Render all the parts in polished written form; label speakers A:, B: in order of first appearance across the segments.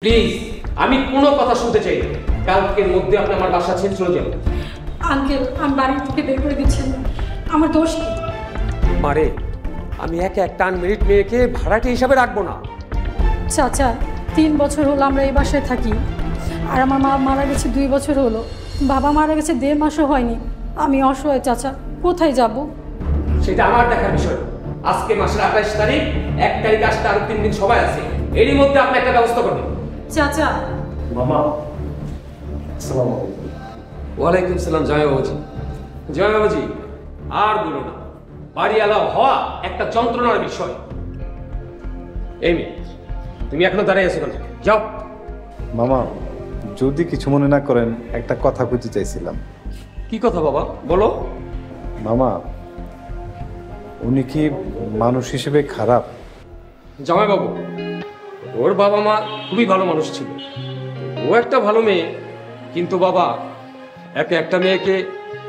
A: Please, আমি কোনো কথা শুনতে চাই না। কালকের মধ্যে আপনি আমার বাসা ছেড়ে চলে যাবেন।
B: আঙ্কেল, আমি বাড়ি থেকে বের করে দিচ্ছেন, আমার দোষ কি?
A: মারে, আমি একটা আনমেরিড মেয়েকে ভাড়াটে হিসাবে রাখবো না।
B: চাচা, 3 বছর হলো আমরা এই বাসায় থাকি, আর আমার মা মারা গেছে 2 বছর হলো, বাবা মারা গেছে 1.5 মাসও হয়নি। আমি অসহায় চাচা, কোথায় যাব?
A: সেটা আমার দেখার বিষয়। আজকে মাসের 28 তারিখ, 1 তারিখ আসতে আরো 3 দিন সময় আছে। এরই মধ্যে আপনি একটা ব্যবস্থা করবেন।
B: চাচা।
C: মামা, আসসালামু আলাইকুম।
A: ওয়ালাইকুম সালাম। জয় বাবাজি। জয় বাবাজি, আর বলো না, বাড়িওয়ালা হওয়া একটা যন্ত্রণার বিষয়। এই মেয়ে, তুমি এখনো দাঁড়িয়ে আছো কেন? যাও।
C: মামা, যদি কিছু মনে না করেন, একটা কথা কইতে চাইছিলাম।
A: কি কথা বাবা, বলো।
C: মামা, উনি কি মানুষ হিসেবে খারাপ?
A: জামাই বাবু, ওর বাবা মা খুবই ভালো মানুষ ছিল, ও একটা ভালো মেয়ে, কিন্তু বাবা একটা মেয়েকে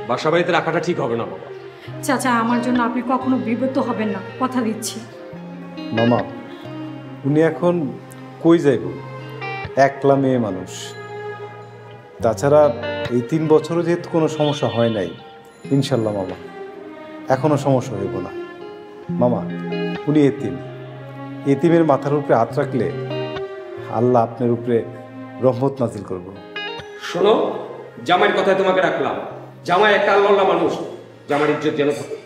A: বাসা বাড়িতে রাখাটা ঠিক হবে না বাবা।
B: চাচা, আমার জন্য আপনি কখনো বিব্রত হবেন না, কথা দিচ্ছি।
C: মামা, উনি এখন কই যাইব? একলা মেয়ে মানুষ। তাছাড়া এই 3 বছরও যেহেতু কোনো সমস্যা হয় নাই, ইনশাল্লাহ মামা এখনো সমস্যা হইব না। মামা, উনি এতিমের মাথার উপরে হাত রাখলে আল্লাহ আপনার উপরে রহমত নাজিল করব।
A: শোনো, জামাইয়ের কথায় তোমাকে রাখলাম। জামাই একটা আল্লাহ মানুষ, জামার ইজ্জত যেন থাকে।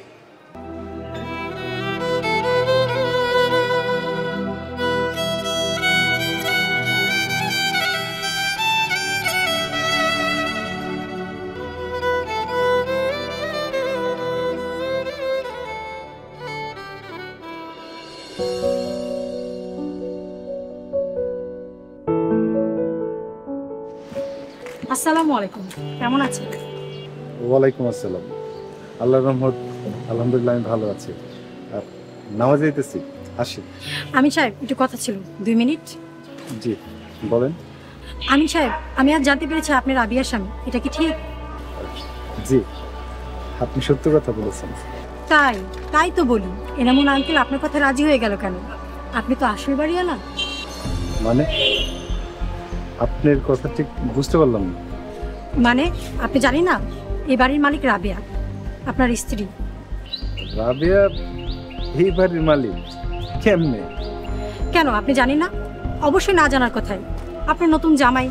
B: আসসালামু আলাইকুম, কেমন আছেন?
C: ওয়ালাইকুম আসসালাম। আল্লাহর রহমত, আলহামদুলিল্লাহ আমি ভালো আছি। আর নামাজ যাইতেছি, আসি।
B: আমিন সাহেব, একটু কথা ছিল, 2 মিনিট।
C: জি বলেন।
B: আমিন সাহেব, আমি আজ জানতে পেরেছি আপনি রাবিয়ার স্বামী, এটা কি ঠিক?
C: জি, আপনি সত্য কথা বলেছেন।
B: তাই তাই তো বলি, এনামুল আঙ্কেল আপনার কথা রাজি হয়ে গেল কেন? আপনি তো আসল বাড়িওয়ালা।
C: মানে আপনার কথা ঠিক বুঝতে পারলাম না।
B: মানে আপনি জানেন না, এই বাড়ির মালিক রাবিয়া, আপনার স্ত্রী।
C: রাবিয়া এই বাড়ির মালিক? কেমনে?
B: কেন আপনি জানেন না? অবশ্যই না জানার কথাই। আপনার নতুন জামাই।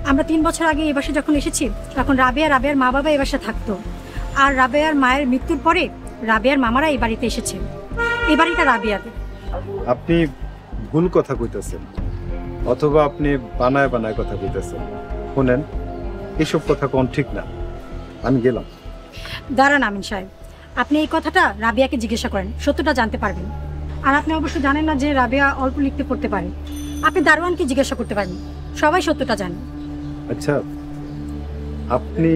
B: আমরা 3 বছর আগে এই বাসে যখন এসেছি, তখন রাবিয়ার মা বাবা এই বাসা থাকতো, আর রাবিয়ার মায়ের মৃত্যুর পরে রাবিয়ার মামারা এই বাড়িতে এসেছে। এই বাড়িটা রাবিয়াদের।
C: আপনি ভুল কথা কইতেছেন, অথবা আপনি বানায় বানায় কথা কইতেছেন। শুনেন, এসব কথা কোন ঠিক না। আমি গেলাম।
B: দাঁড়ান আমিন সাহেব, আপনি এই কথাটা রাবিয়াকে জিজ্ঞাসা করেন, সত্যটা জানতে পারবেন। আর আপনি অবশ্য জানেন না যে রাবিয়া অল্প লিখতে পড়তে পারে। আপনি দারোয়ানকে জিজ্ঞাসা করতে পারেন, সবাই সত্যটা জানে।
C: আচ্ছা, আপনি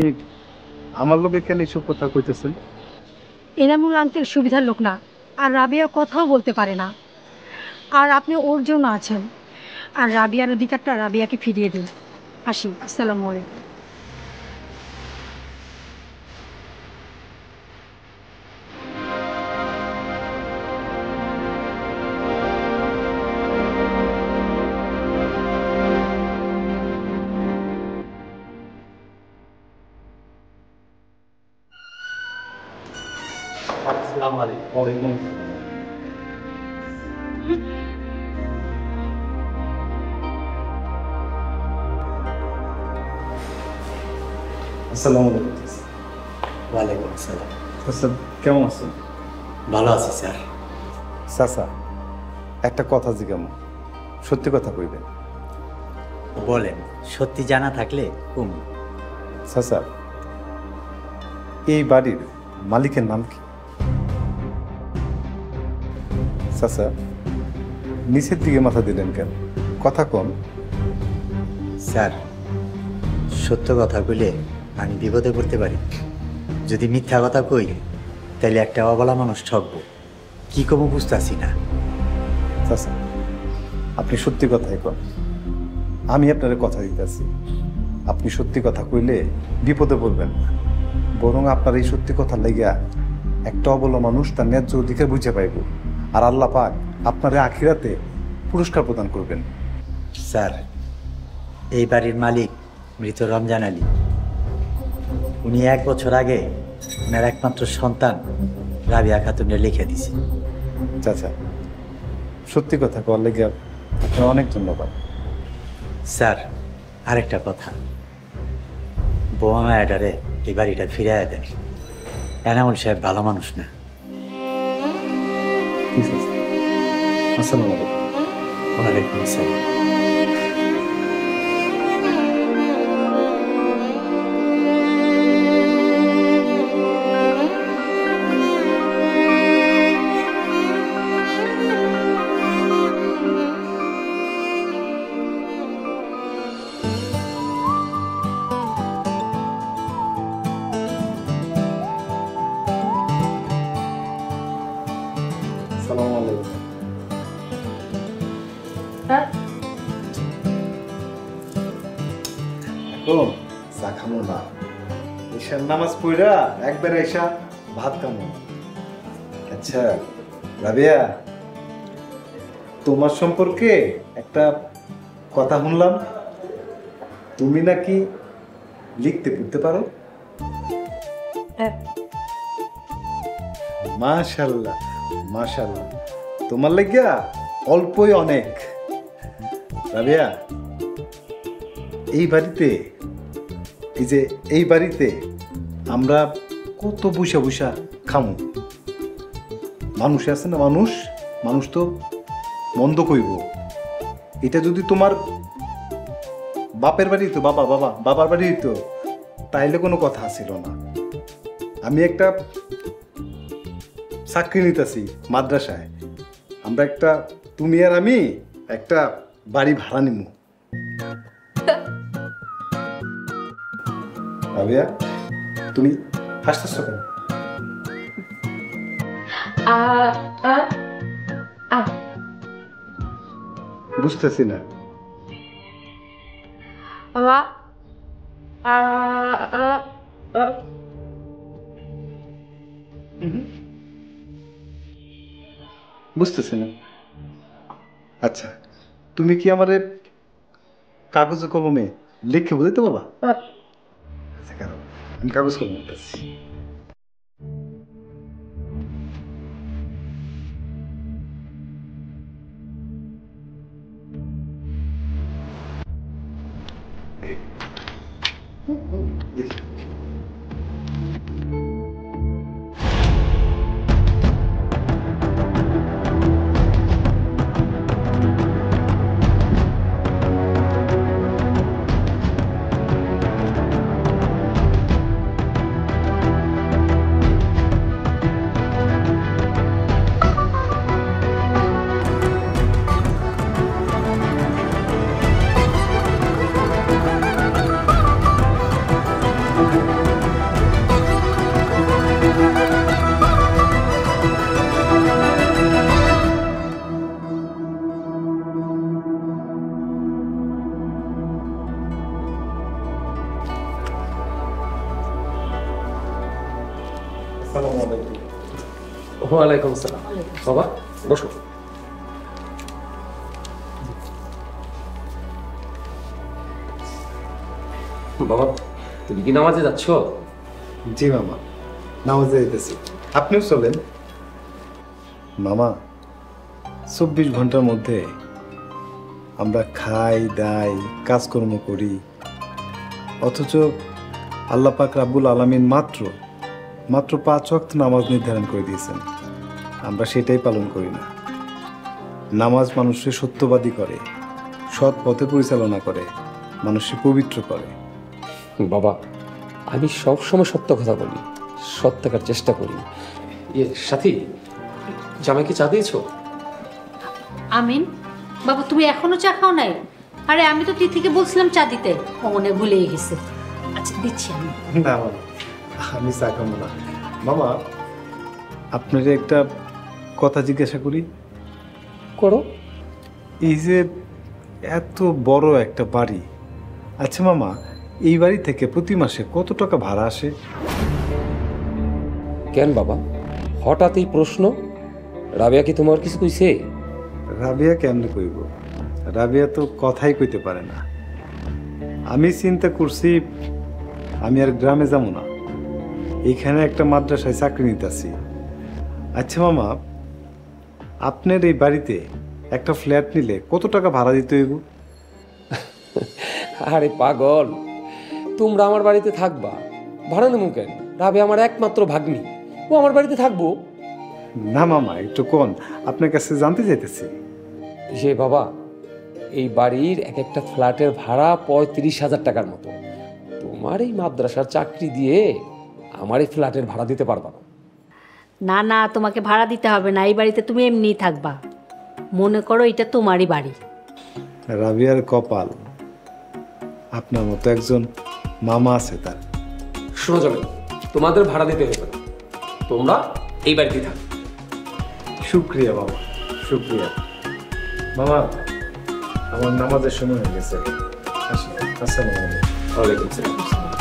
C: আমার লোকে কেন এসব কথা কইতেছেন?
B: এনামুল আঙ্কেল সুবিধার লোক না, আর রাবিয়া কথাও বলতে পারে না, আর আপনি ওর জন্য আছেন। আর রাবিয়ার অধিকারটা রাবিয়াকে ফিরিয়ে দিন। আসি, আসসালামু আলাইকুম।
C: আসসালামু আলাইকুম। ওয়ালাইকুম আসসালামু আলাইকুম।
D: ওয়ালাইকুম আসসালাম।
C: স্যার কেমন আছেন?
D: ভালো আছি স্যার।
C: চাচা, একটা কথা জিজ্ঞাম, সত্যি কথা কইবেন?
D: বলেন, সত্যি জানা থাকলে কুম।
C: চাচা, এই বাড়ির মালিকের নাম কি? চাচা, নিচের দিকে মাথা দিলেন কেন? কথা কম।
D: স্যার, সত্য কথা কইলে আমি বিপদে পড়তে পারি। যদি মিথ্যা কথা কই, তাহলে একটা অবলা মানুষ ঠকবো। কি কমু বুঝতেছি না।
C: চাচা, আপনি সত্যি কথাই কন। আমি আপনার কথা দিতেছি, আপনি সত্যি কথা কইলে বিপদে পড়বেন না, বরং আপনার এই সত্যি কথা লেগা একটা অবলা মানুষ তার ন্যায্য অধিকার বুঝে পাইব, আর আল্লাহ পাক আপনার আখিরাতে পুরস্কার প্রদান করবেন।
D: স্যার, এই বাড়ির মালিক মৃত রমজান আলী। উনি 1 বছর আগে ওনার একমাত্র সন্তান রাবিয়া খাতুনে লিখে দিছে।
C: চাচা, সত্যি কথা কওয়ার লেগে আপনার অনেক ধন্যবাদ।
D: স্যার, আরেকটা কথা, বোমা মায়াডারে এই বাড়িটা ফিরিয়ে দেন। এনামুল সাহেব ভালো মানুষ না।
C: ঠিক আছে, আসসালামু আলাইকুম।
D: ওয়ালাইকুম আসসালাম।
C: আসসালামু আলাইকুম। এখন চা খামো না, ঈশার নামাজ পড়া একবার এসা ভাত খামো। আচ্ছা রাবিয়া, তোমার সম্পর্কে একটা কথা শুনলাম, তুমি নাকি লিখতে পড়তে পারো। মাশাআল্লাহ মাশাআল্লাহ, তোমার লাগিয়া অল্পই অনেক। রাবিয়া, এই বাড়িতে আমরা কত বৈশা বৈশা খামু। মানুষ আছে না, মানুষ তো মন্দ কইব। এটা যদি তোমার বাপের বাড়ি তো বাবার বাড়ি তো তাইলে কোনো কথা ছিল না। আমি একটা চাকরি নিতেছি মাদ্রাসায়, আমরা তুমি আর আমি একটা বাড়ি ভাড়া নিমু। রাবিয়া, তুমি হাসতেছ কেন? বুঝতেছি না। বুঝতেছি না। আচ্ছা, তুমি কি আমারে কাগজে কলমে লিখে বুঝাইতে বাবা? আচ্ছা, কারণ আমি কাগজ কলমে লিখতেছি।
A: ওয়ালাইকুম আসসালাম। বাবা বসো। বাবা, তুমি কি নামাজে যাচ্ছ?
C: জি মামা, নামাজে যাইতেছি। আপনিও চলেন। মামা, 24 ঘন্টার মধ্যে আমরা খাই দাই কাজকর্ম করি, অথচ আল্লাহ পাক রাব্বুল আলামিন মাত্র 5 ওয়াক্ত নামাজ নির্ধারণ করে দিয়েছেন। আমরা সেটাই পালন করি না। নামাজ মানুষকে সত্যবাদী করে, সৎ পথে পরিচালনা করে, মানুষকে পবিত্র করে।
A: বাবা, আমি সবসময় সত্য কথা বলি, সৎ থাকার চেষ্টা করি। সাথী, জামাইকে চা দিয়েছো?
E: আমিন, বাবা তুমি এখনো চা খাও নাই? আরে আমি তো তিথিকে বলছিলাম চা দিতে, ও মনে ভুলেই গেছে। আচ্ছা দিচ্ছি আমি।
C: না মামা, আমি চা খাবো না। মামা, আপনাকে একটা কথা জিজ্ঞাসা করি।
A: করো।
C: এই যে এত বড় একটা বাড়ি, আচ্ছা মামা, এই বাড়ি থেকে প্রতি মাসে কত টাকা ভাড়া আসে?
A: কেন বাবা, হঠাৎ এই প্রশ্ন? রাবিয়া কি তোমার কিছু কইছে?
C: রাবিয়া কেমনে কইব? রাবিয়া তো কথাই কইতে পারে না। আমি চিন্তা করছি আমি আর গ্রামে যাবো না, এখানে একটা মাদ্রাসায় চাকরি নিতেছি। আচ্ছা মামা, আপনার এই বাড়িতে একটা ফ্ল্যাট নিলে কত টাকা ভাড়া দিতে হইব?
A: আরে পাগল, তোমরা আমার বাড়িতে থাকবা, ভাড়া নেবো কেন? রাবে আমার একমাত্র ভাগ্নি, ও আমার বাড়িতে থাকবো।
C: না মামা, একটু কোন, আপনার কাছে জানতে চাইতেছি।
A: সে বাবা, এই বাড়ির এক একটা ফ্ল্যাটের ভাড়া 35,000 টাকার মতো। তোমার এই মাদ্রাসার চাকরি দিয়ে আমার এই ফ্ল্যাটের ভাড়া দিতে পারবা না।
E: না না, তোমাকে ভাড়া দিতে হবে না, এই বাড়িতে তুমি এমনিই থাকবা। মনে করো এটা তোমারই বাড়ি।
C: রাবিয়ার কপাল, আপনার মতো একজন মামা আছে তার।
A: শোনো যাবে, তোমাদের ভাড়া দিতে হবে না, তোমরা এই বাড়িতে থাকো।
C: শুক্রিয়া বাবা, শুক্রিয়া। মামা, আমার নামাজের সময় হয়ে গেছে, আসি। আসসালামু আলাইকুম।
A: ওয়ালাইকুম আসসালাম।